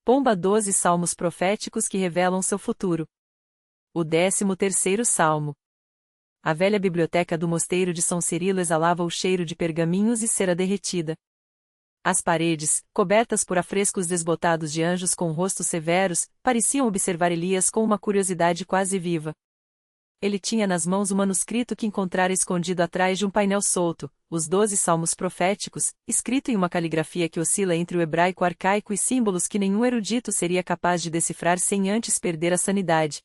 Pomba 12 salmos proféticos que revelam seu futuro. O 13º Salmo. A velha biblioteca do mosteiro de São Cirilo exalava o cheiro de pergaminhos e cera derretida. As paredes, cobertas por afrescos desbotados de anjos com rostos severos, pareciam observar Elias com uma curiosidade quase viva. Ele tinha nas mãos o manuscrito que encontrara escondido atrás de um painel solto, os 12 salmos proféticos, escrito em uma caligrafia que oscila entre o hebraico arcaico e símbolos que nenhum erudito seria capaz de decifrar sem antes perder a sanidade.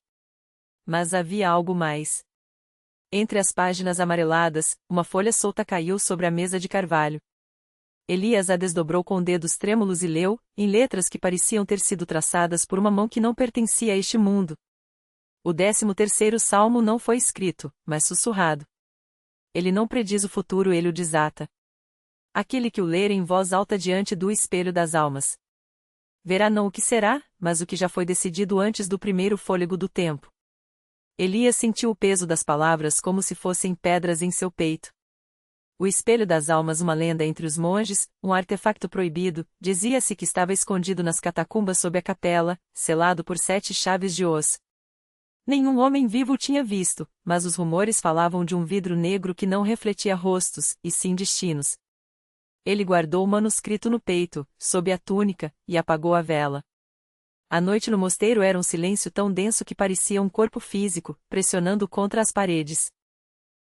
Mas havia algo mais. Entre as páginas amareladas, uma folha solta caiu sobre a mesa de carvalho. Elias a desdobrou com dedos trêmulos e leu, em letras que pareciam ter sido traçadas por uma mão que não pertencia a este mundo. O 13º Salmo não foi escrito, mas sussurrado. Ele não prediz o futuro, ele o desata. Aquele que o ler em voz alta diante do espelho das almas verá não o que será, mas o que já foi decidido antes do primeiro fôlego do tempo. Elias sentiu o peso das palavras como se fossem pedras em seu peito. O espelho das almas, uma lenda entre os monges, um artefacto proibido, dizia-se que estava escondido nas catacumbas sob a capela, selado por 7 chaves de osso. Nenhum homem vivo o tinha visto, mas os rumores falavam de um vidro negro que não refletia rostos, e sim destinos. Ele guardou o manuscrito no peito, sob a túnica, e apagou a vela. A noite no mosteiro era um silêncio tão denso que parecia um corpo físico, pressionando contra as paredes.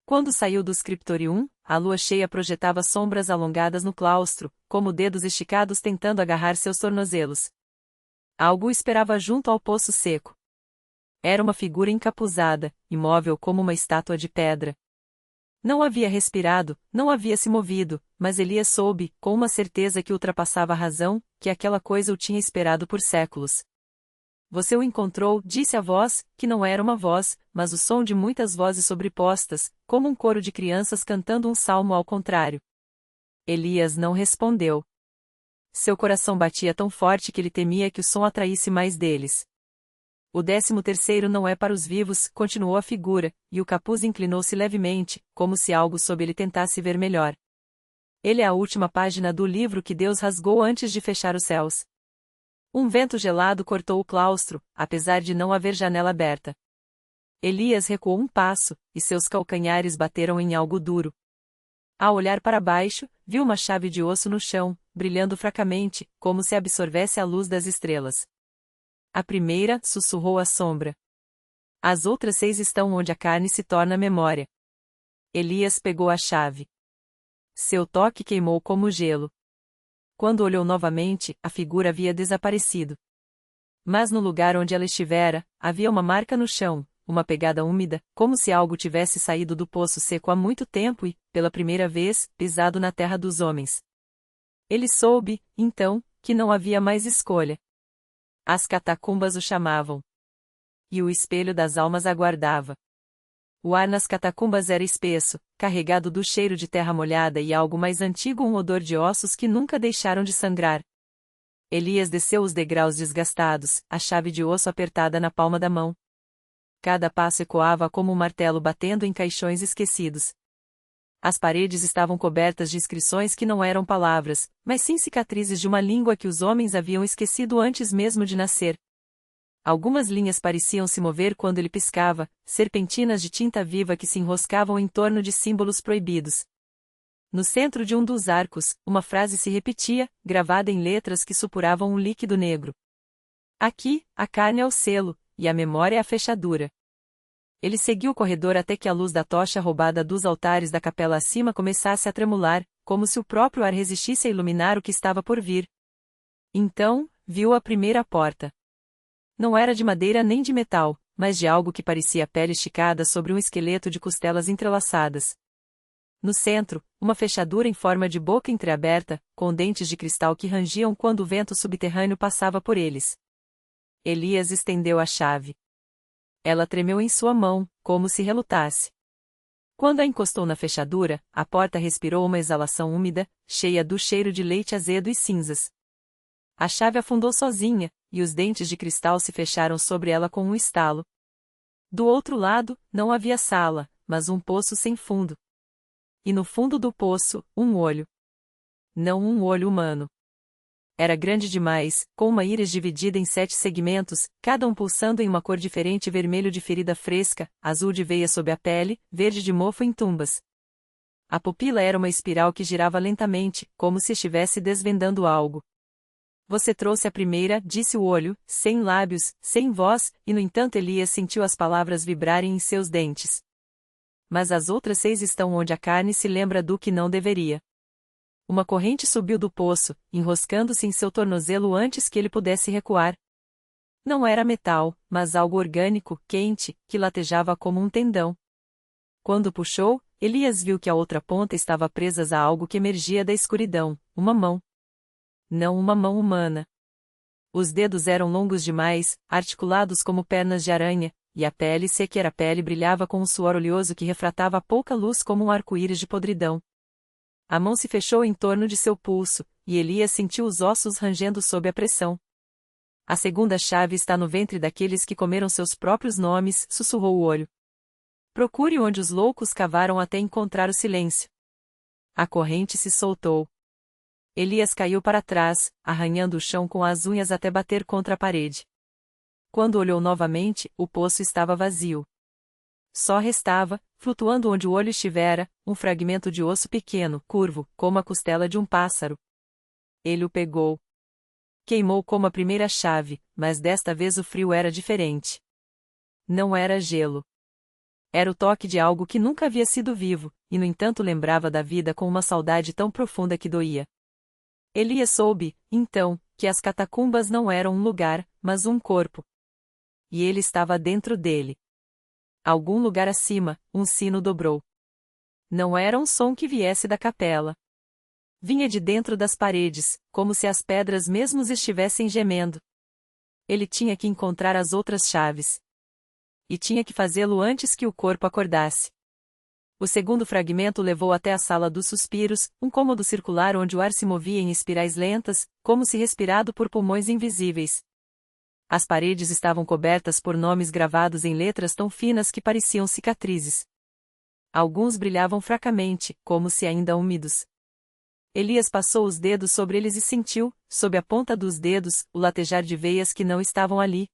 Quando saiu do scriptorium, a lua cheia projetava sombras alongadas no claustro, como dedos esticados tentando agarrar seus tornozelos. Algo o esperava junto ao poço seco. Era uma figura encapuzada, imóvel como uma estátua de pedra. Não havia respirado, não havia se movido, mas Elias soube, com uma certeza que ultrapassava a razão, que aquela coisa o tinha esperado por séculos. Você o encontrou, disse a voz, que não era uma voz, mas o som de muitas vozes sobrepostas, como um coro de crianças cantando um salmo ao contrário. Elias não respondeu. Seu coração batia tão forte que ele temia que o som atraísse mais deles. O 13º não é para os vivos, continuou a figura, e o capuz inclinou-se levemente, como se algo sob ele tentasse ver melhor. Ele é a última página do livro que Deus rasgou antes de fechar os céus. Um vento gelado cortou o claustro, apesar de não haver janela aberta. Elias recuou um passo, e seus calcanhares bateram em algo duro. Ao olhar para baixo, viu uma chave de osso no chão, brilhando fracamente, como se absorvesse a luz das estrelas. A primeira, sussurrou a sombra. As outras 6 estão onde a carne se torna memória. Elias pegou a chave. Seu toque queimou como gelo. Quando olhou novamente, a figura havia desaparecido. Mas no lugar onde ela estivera, havia uma marca no chão, uma pegada úmida, como se algo tivesse saído do poço seco há muito tempo e, pela primeira vez, pisado na terra dos homens. Ele soube, então, que não havia mais escolha. As catacumbas o chamavam. E o espelho das almas aguardava. O ar nas catacumbas era espesso, carregado do cheiro de terra molhada e algo mais antigo, um odor de ossos que nunca deixaram de sangrar. Elias desceu os degraus desgastados, a chave de osso apertada na palma da mão. Cada passo ecoava como um martelo batendo em caixões esquecidos. As paredes estavam cobertas de inscrições que não eram palavras, mas sim cicatrizes de uma língua que os homens haviam esquecido antes mesmo de nascer. Algumas linhas pareciam se mover quando ele piscava, serpentinas de tinta viva que se enroscavam em torno de símbolos proibidos. No centro de um dos arcos, uma frase se repetia, gravada em letras que supuravam um líquido negro. Aqui, a carne é o selo, e a memória é a fechadura. Ele seguiu o corredor até que a luz da tocha roubada dos altares da capela acima começasse a tremular, como se o próprio ar resistisse a iluminar o que estava por vir. Então, viu a primeira porta. Não era de madeira nem de metal, mas de algo que parecia pele esticada sobre um esqueleto de costelas entrelaçadas. No centro, uma fechadura em forma de boca entreaberta, com dentes de cristal que rangiam quando o vento subterrâneo passava por eles. Elias estendeu a chave. Ela tremeu em sua mão, como se relutasse. Quando a encostou na fechadura, a porta respirou uma exalação úmida, cheia do cheiro de leite azedo e cinzas. A chave afundou sozinha, e os dentes de cristal se fecharam sobre ela com um estalo. Do outro lado, não havia sala, mas um poço sem fundo. E no fundo do poço, um olho. Não um olho humano. Era grande demais, com uma íris dividida em 7 segmentos, cada um pulsando em uma cor diferente: vermelho de ferida fresca, azul de veia sob a pele, verde de mofo em tumbas. A pupila era uma espiral que girava lentamente, como se estivesse desvendando algo. Você trouxe a primeira, disse o olho, sem lábios, sem voz, e no entanto Elias sentiu as palavras vibrarem em seus dentes. Mas as outras 6 estão onde a carne se lembra do que não deveria. Uma corrente subiu do poço, enroscando-se em seu tornozelo antes que ele pudesse recuar. Não era metal, mas algo orgânico, quente, que latejava como um tendão. Quando puxou, Elias viu que a outra ponta estava presa a algo que emergia da escuridão, uma mão. Não uma mão humana. Os dedos eram longos demais, articulados como pernas de aranha, e a pele seca era pele brilhava com um suor oleoso que refratava a pouca luz como um arco-íris de podridão. A mão se fechou em torno de seu pulso, e Elias sentiu os ossos rangendo sob a pressão. A segunda chave está no ventre daqueles que comeram seus próprios nomes, sussurrou o olho. Procure onde os loucos cavaram até encontrar o silêncio. A corrente se soltou. Elias caiu para trás, arranhando o chão com as unhas até bater contra a parede. Quando olhou novamente, o poço estava vazio. Só restava, flutuando onde o olho estivera, um fragmento de osso pequeno, curvo, como a costela de um pássaro. Ele o pegou. Queimou como a primeira chave, mas desta vez o frio era diferente. Não era gelo. Era o toque de algo que nunca havia sido vivo, e no entanto lembrava da vida com uma saudade tão profunda que doía. Elias soube, então, que as catacumbas não eram um lugar, mas um corpo. E ele estava dentro dele. Algum lugar acima, um sino dobrou. Não era um som que viesse da capela. Vinha de dentro das paredes, como se as pedras mesmos estivessem gemendo. Ele tinha que encontrar as outras chaves. E tinha que fazê-lo antes que o corpo acordasse. O segundo fragmento levou até a sala dos suspiros, um cômodo circular onde o ar se movia em espirais lentas, como se respirado por pulmões invisíveis. As paredes estavam cobertas por nomes gravados em letras tão finas que pareciam cicatrizes. Alguns brilhavam fracamente, como se ainda úmidos. Elias passou os dedos sobre eles e sentiu, sob a ponta dos dedos, o latejar de veias que não estavam ali.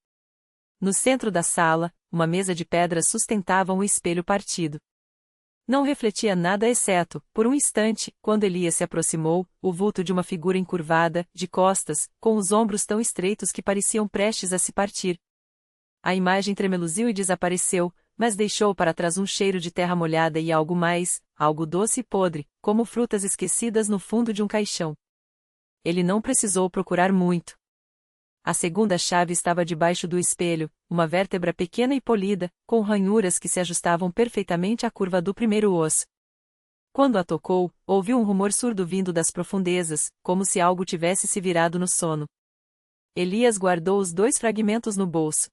No centro da sala, uma mesa de pedras sustentava um espelho partido. Não refletia nada exceto, por um instante, quando Elias se aproximou, o vulto de uma figura encurvada, de costas, com os ombros tão estreitos que pareciam prestes a se partir. A imagem tremeluziu e desapareceu, mas deixou para trás um cheiro de terra molhada e algo mais, algo doce e podre, como frutas esquecidas no fundo de um caixão. Ele não precisou procurar muito. A segunda chave estava debaixo do espelho, uma vértebra pequena e polida, com ranhuras que se ajustavam perfeitamente à curva do primeiro osso. Quando a tocou, ouviu um rumor surdo vindo das profundezas, como se algo tivesse se virado no sono. Elias guardou os 2 fragmentos no bolso.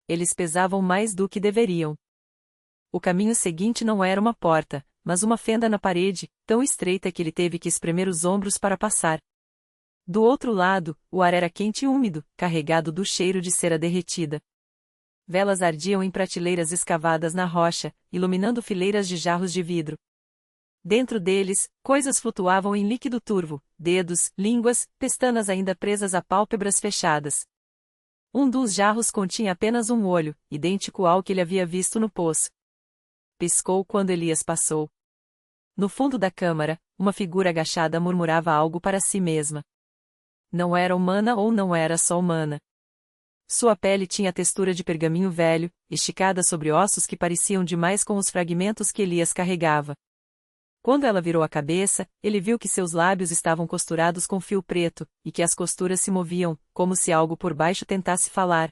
Eles pesavam mais do que deveriam. O caminho seguinte não era uma porta, mas uma fenda na parede, tão estreita que ele teve que espremer os ombros para passar. Do outro lado, o ar era quente e úmido, carregado do cheiro de cera derretida. Velas ardiam em prateleiras escavadas na rocha, iluminando fileiras de jarros de vidro. Dentro deles, coisas flutuavam em líquido turvo, dedos, línguas, pestanas ainda presas a pálpebras fechadas. Um dos jarros continha apenas um olho, idêntico ao que ele havia visto no poço. Piscou quando Elias passou. No fundo da câmara, uma figura agachada murmurava algo para si mesma. Não era humana ou não era só humana. Sua pele tinha a textura de pergaminho velho, esticada sobre ossos que pareciam demais com os fragmentos que Elias carregava. Quando ela virou a cabeça, ele viu que seus lábios estavam costurados com fio preto, e que as costuras se moviam, como se algo por baixo tentasse falar.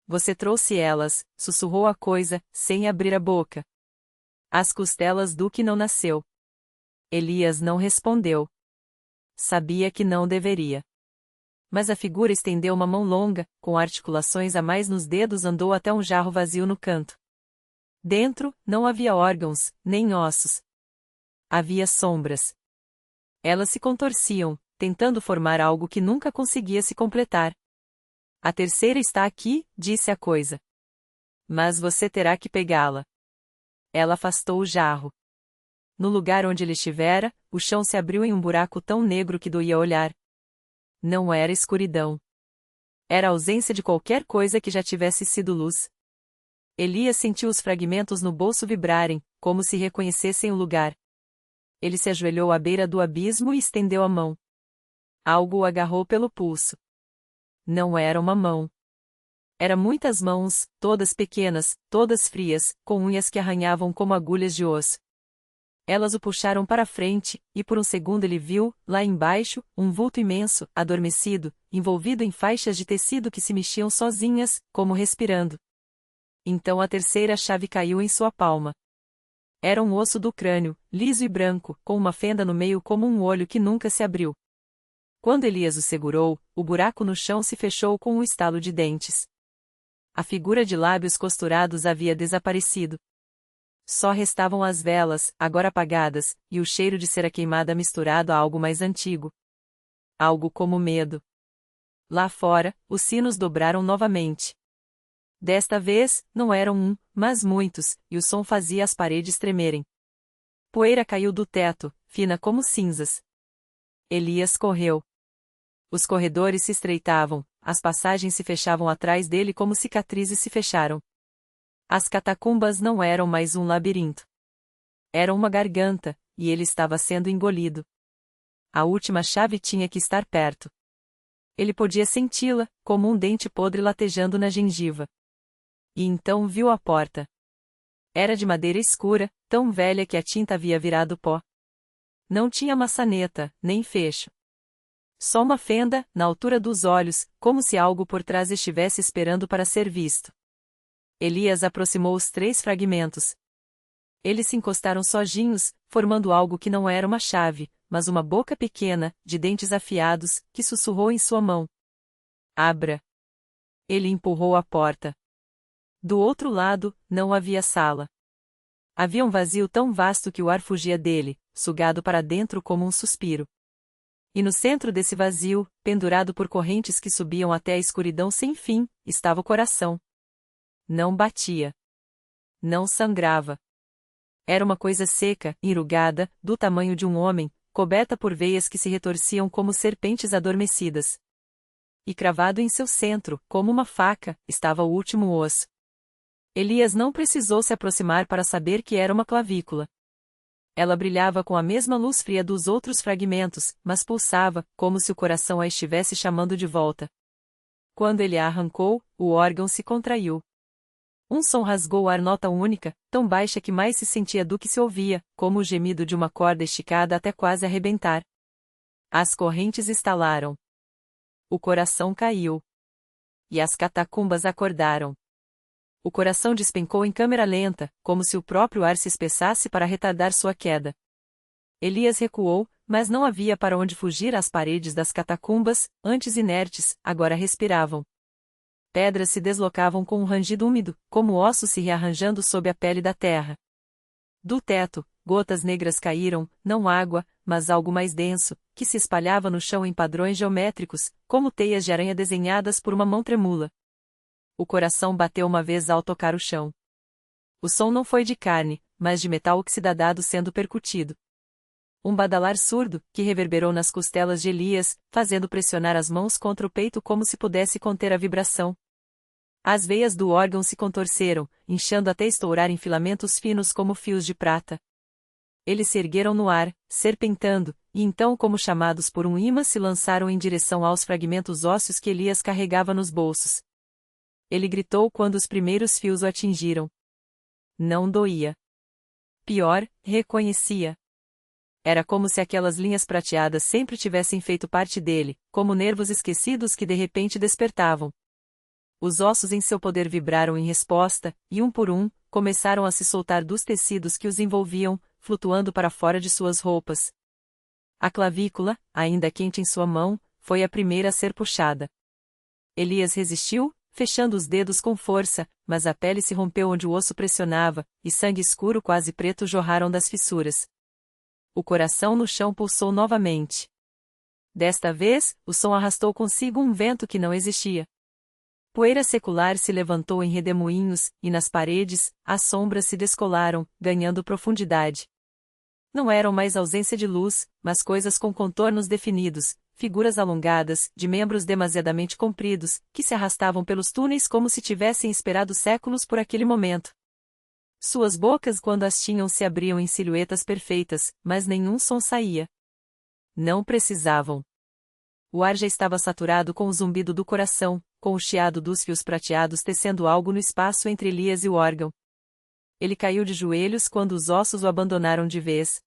Você trouxe elas, sussurrou a coisa, sem abrir a boca. As costelas do que não nasceu. Elias não respondeu. Sabia que não deveria. Mas a figura estendeu uma mão longa, com articulações a mais nos dedos, andou até um jarro vazio no canto. Dentro, não havia órgãos, nem ossos. Havia sombras. Elas se contorciam, tentando formar algo que nunca conseguia se completar. A terceira está aqui, disse a coisa. Mas você terá que pegá-la. Ela afastou o jarro. No lugar onde ele estivera, o chão se abriu em um buraco tão negro que doía olhar. Não era escuridão. Era a ausência de qualquer coisa que já tivesse sido luz. Elias sentiu os fragmentos no bolso vibrarem, como se reconhecessem o lugar. Ele se ajoelhou à beira do abismo e estendeu a mão. Algo o agarrou pelo pulso. Não era uma mão. Eram muitas mãos, todas pequenas, todas frias, com unhas que arranhavam como agulhas de osso. Elas o puxaram para frente, e por um segundo ele viu, lá embaixo, um vulto imenso, adormecido, envolvido em faixas de tecido que se mexiam sozinhas, como respirando. Então a terceira chave caiu em sua palma. Era um osso do crânio, liso e branco, com uma fenda no meio como um olho que nunca se abriu. Quando Elias o segurou, o buraco no chão se fechou com um estalo de dentes. A figura de lábios costurados havia desaparecido. Só restavam as velas, agora apagadas, e o cheiro de cera queimada misturado a algo mais antigo. Algo como medo. Lá fora, os sinos dobraram novamente. Desta vez, não eram um, mas muitos, e o som fazia as paredes tremerem. Poeira caiu do teto, fina como cinzas. Elias correu. Os corredores se estreitavam, as passagens se fechavam atrás dele como cicatrizes se fecharam. As catacumbas não eram mais um labirinto. Era uma garganta, e ele estava sendo engolido. A última chave tinha que estar perto. Ele podia senti-la, como um dente podre latejando na gengiva. E então viu a porta. Era de madeira escura, tão velha que a tinta havia virado pó. Não tinha maçaneta, nem fecho. Só uma fenda, na altura dos olhos, como se algo por trás estivesse esperando para ser visto. Elias aproximou os 3 fragmentos. Eles se encostaram sozinhos, formando algo que não era uma chave, mas uma boca pequena, de dentes afiados, que sussurrou em sua mão. Abra. Ele empurrou a porta. Do outro lado, não havia sala. Havia um vazio tão vasto que o ar fugia dele, sugado para dentro como um suspiro. E no centro desse vazio, pendurado por correntes que subiam até a escuridão sem fim, estava o coração. Não batia. Não sangrava. Era uma coisa seca, enrugada, do tamanho de um homem, coberta por veias que se retorciam como serpentes adormecidas. E cravado em seu centro, como uma faca, estava o último osso. Elias não precisou se aproximar para saber que era uma clavícula. Ela brilhava com a mesma luz fria dos outros fragmentos, mas pulsava, como se o coração a estivesse chamando de volta. Quando ele a arrancou, o órgão se contraiu. Um som rasgou o ar, nota única, tão baixa que mais se sentia do que se ouvia, como o gemido de uma corda esticada até quase arrebentar. As correntes estalaram. O coração caiu. E as catacumbas acordaram. O coração despencou em câmera lenta, como se o próprio ar se espessasse para retardar sua queda. Elias recuou, mas não havia para onde fugir. As paredes das catacumbas, antes inertes, agora respiravam. Pedras se deslocavam com um rangido úmido, como ossos se rearranjando sob a pele da terra. Do teto, gotas negras caíram, não água, mas algo mais denso, que se espalhava no chão em padrões geométricos, como teias de aranha desenhadas por uma mão tremula. O coração bateu uma vez ao tocar o chão. O som não foi de carne, mas de metal oxidado sendo percutido. Um badalar surdo, que reverberou nas costelas de Elias, fazendo pressionar as mãos contra o peito como se pudesse conter a vibração. As veias do órgão se contorceram, inchando até estourar em filamentos finos como fios de prata. Eles se ergueram no ar, serpentando, e então, como chamados por um imã, se lançaram em direção aos fragmentos ósseos que Elias carregava nos bolsos. Ele gritou quando os primeiros fios o atingiram. Não doía. Pior, reconhecia. Era como se aquelas linhas prateadas sempre tivessem feito parte dele, como nervos esquecidos que de repente despertavam. Os ossos em seu poder vibraram em resposta, e um por um, começaram a se soltar dos tecidos que os envolviam, flutuando para fora de suas roupas. A clavícula, ainda quente em sua mão, foi a primeira a ser puxada. Elias resistiu, fechando os dedos com força, mas a pele se rompeu onde o osso pressionava, e sangue escuro quase preto jorraram das fissuras. O coração no chão pulsou novamente. Desta vez, o som arrastou consigo um vento que não existia. Poeira secular se levantou em redemoinhos, e nas paredes, as sombras se descolaram, ganhando profundidade. Não eram mais ausência de luz, mas coisas com contornos definidos, figuras alongadas, de membros demasiadamente compridos, que se arrastavam pelos túneis como se tivessem esperado séculos por aquele momento. Suas bocas, quando as tinham, se abriam em silhuetas perfeitas, mas nenhum som saía. Não precisavam. O ar já estava saturado com o zumbido do coração, com o chiado dos fios prateados tecendo algo no espaço entre Elias e o órgão. Ele caiu de joelhos quando os ossos o abandonaram de vez.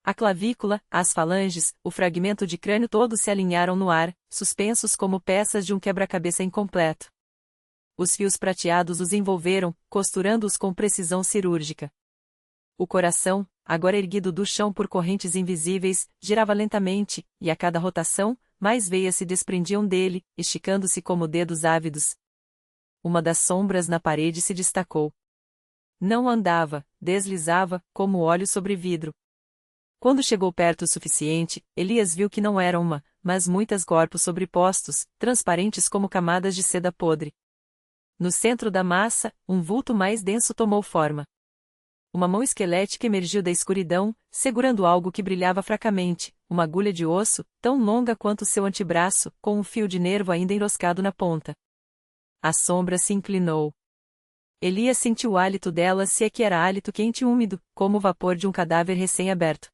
A clavícula, as falanges, o fragmento de crânio todos se alinharam no ar, suspensos como peças de um quebra-cabeça incompleto. Os fios prateados os envolveram, costurando-os com precisão cirúrgica. O coração, agora erguido do chão por correntes invisíveis, girava lentamente, e a cada rotação, mais veias se desprendiam dele, esticando-se como dedos ávidos. Uma das sombras na parede se destacou. Não andava, deslizava, como óleo sobre vidro. Quando chegou perto o suficiente, Elias viu que não era uma, mas muitos corpos sobrepostos, transparentes como camadas de seda podre. No centro da massa, um vulto mais denso tomou forma. Uma mão esquelética emergiu da escuridão, segurando algo que brilhava fracamente, uma agulha de osso, tão longa quanto seu antebraço, com um fio de nervo ainda enroscado na ponta. A sombra se inclinou. Elias sentiu o hálito dela, se é que era hálito quente e úmido, como o vapor de um cadáver recém-aberto.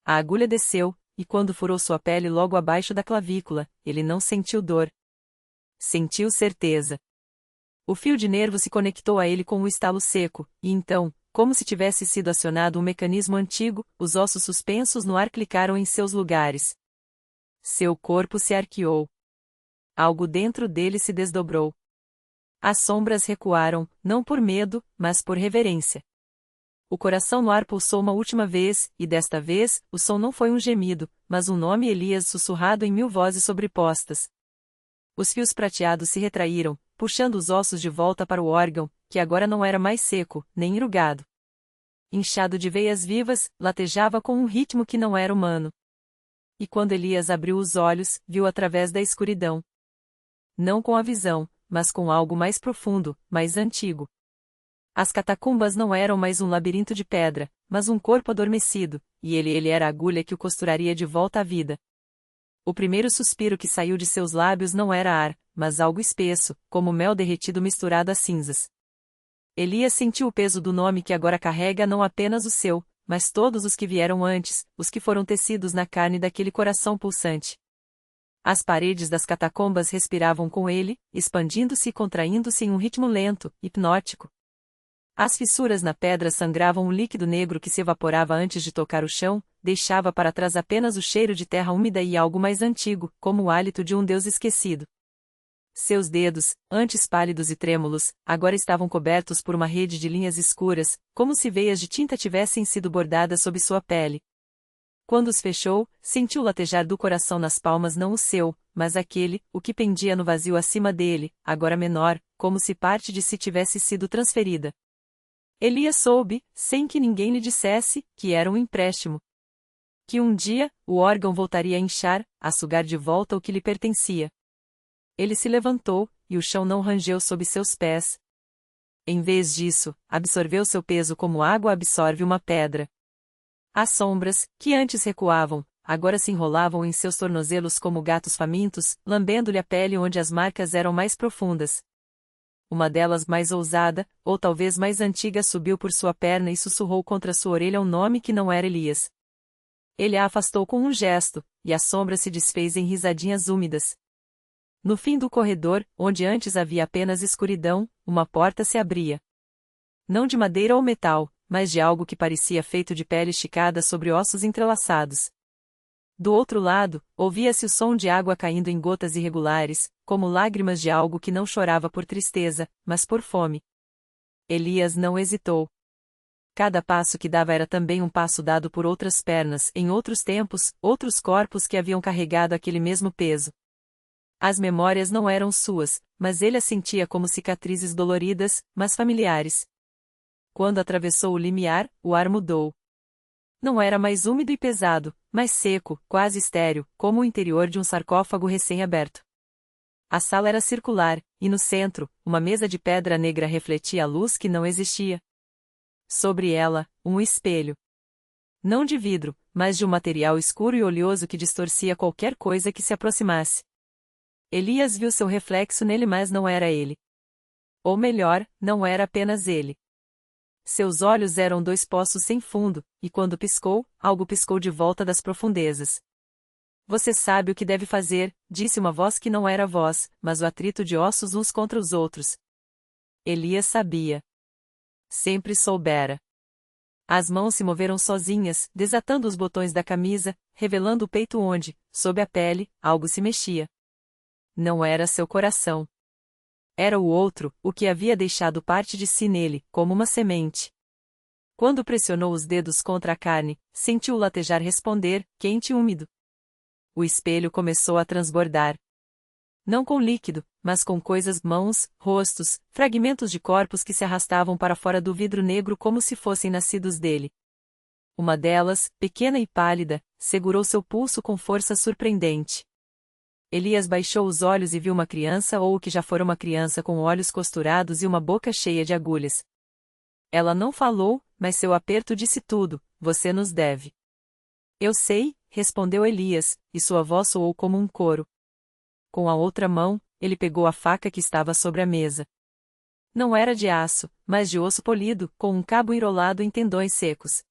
A agulha desceu, e quando furou sua pele logo abaixo da clavícula, ele não sentiu dor. Sentiu certeza. O fio de nervo se conectou a ele com um estalo seco, e então, como se tivesse sido acionado um mecanismo antigo, os ossos suspensos no ar clicaram em seus lugares. Seu corpo se arqueou. Algo dentro dele se desdobrou. As sombras recuaram, não por medo, mas por reverência. O coração no ar pulsou uma última vez, e desta vez, o som não foi um gemido, mas um nome Elias sussurrado em 1000 vozes sobrepostas. Os fios prateados se retraíram, puxando os ossos de volta para o órgão, que agora não era mais seco, nem enrugado. Inchado de veias vivas, latejava com um ritmo que não era humano. E quando Elias abriu os olhos, viu através da escuridão. Não com a visão, mas com algo mais profundo, mais antigo. As catacumbas não eram mais um labirinto de pedra, mas um corpo adormecido, e ele era a agulha que o costuraria de volta à vida. O primeiro suspiro que saiu de seus lábios não era ar, mas algo espesso, como mel derretido misturado a cinzas. Elias sentiu o peso do nome que agora carrega não apenas o seu, mas todos os que vieram antes, os que foram tecidos na carne daquele coração pulsante. As paredes das catacumbas respiravam com ele, expandindo-se e contraindo-se em um ritmo lento, hipnótico. As fissuras na pedra sangravam um líquido negro que se evaporava antes de tocar o chão, deixava para trás apenas o cheiro de terra úmida e algo mais antigo, como o hálito de um deus esquecido. Seus dedos, antes pálidos e trêmulos, agora estavam cobertos por uma rede de linhas escuras, como se veias de tinta tivessem sido bordadas sob sua pele. Quando os fechou, sentiu o latejar do coração nas palmas, não o seu, mas aquele, o que pendia no vazio acima dele, agora menor, como se parte de si tivesse sido transferida. Elias soube, sem que ninguém lhe dissesse, que era um empréstimo. Que um dia, o órgão voltaria a inchar, a sugar de volta o que lhe pertencia. Ele se levantou, e o chão não rangeu sob seus pés. Em vez disso, absorveu seu peso como água absorve uma pedra. As sombras, que antes recuavam, agora se enrolavam em seus tornozelos como gatos famintos, lambendo-lhe a pele onde as marcas eram mais profundas. Uma delas mais ousada, ou talvez mais antiga, subiu por sua perna e sussurrou contra sua orelha um nome que não era Elias. Ele a afastou com um gesto, e a sombra se desfez em risadinhas úmidas. No fim do corredor, onde antes havia apenas escuridão, uma porta se abria. Não de madeira ou metal, mas de algo que parecia feito de pele esticada sobre ossos entrelaçados. Do outro lado, ouvia-se o som de água caindo em gotas irregulares, como lágrimas de algo que não chorava por tristeza, mas por fome. Elias não hesitou. Cada passo que dava era também um passo dado por outras pernas, em outros tempos, outros corpos que haviam carregado aquele mesmo peso. As memórias não eram suas, mas ele as sentia como cicatrizes doloridas, mas familiares. Quando atravessou o limiar, o ar mudou. Não era mais úmido e pesado, mas seco, quase estéril, como o interior de um sarcófago recém-aberto. A sala era circular, e no centro, uma mesa de pedra negra refletia a luz que não existia. Sobre ela, um espelho. Não de vidro, mas de um material escuro e oleoso que distorcia qualquer coisa que se aproximasse. Elias viu seu reflexo nele, mas não era ele. Ou melhor, não era apenas ele. Seus olhos eram dois poços sem fundo, e quando piscou, algo piscou de volta das profundezas. Você sabe o que deve fazer, disse uma voz que não era voz, mas o atrito de ossos uns contra os outros. Elias sabia. Sempre soubera. As mãos se moveram sozinhas, desatando os botões da camisa, revelando o peito onde, sob a pele, algo se mexia. Não era seu coração. Era o outro, o que havia deixado parte de si nele, como uma semente. Quando pressionou os dedos contra a carne, sentiu o latejar responder, quente e úmido. O espelho começou a transbordar. Não com líquido, mas com coisas, mãos, rostos, fragmentos de corpos que se arrastavam para fora do vidro negro como se fossem nascidos dele. Uma delas, pequena e pálida, segurou seu pulso com força surpreendente. Elias baixou os olhos e viu uma criança ou o que já fora uma criança com olhos costurados e uma boca cheia de agulhas. Ela não falou, mas seu aperto disse tudo: você nos deve. Eu sei, respondeu Elias, e sua voz soou como um coro. Com a outra mão, ele pegou a faca que estava sobre a mesa. Não era de aço, mas de osso polido, com um cabo enrolado em tendões secos.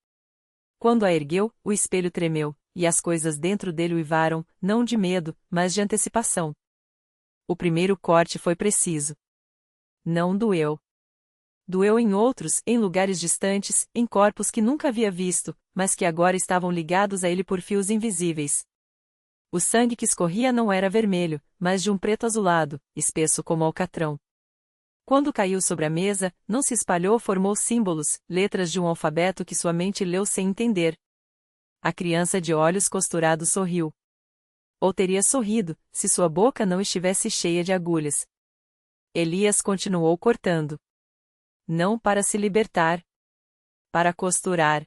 Quando a ergueu, o espelho tremeu, e as coisas dentro dele uivaram, não de medo, mas de antecipação. O primeiro corte foi preciso. Não doeu. Doeu em outros, em lugares distantes, em corpos que nunca havia visto, mas que agora estavam ligados a ele por fios invisíveis. O sangue que escorria não era vermelho, mas de um preto azulado, espesso como alcatrão. Quando caiu sobre a mesa, não se espalhou, formou símbolos, letras de um alfabeto que sua mente leu sem entender. A criança de olhos costurados sorriu. Ou teria sorrido, se sua boca não estivesse cheia de agulhas. Elias continuou cortando. Não para se libertar. Para costurar.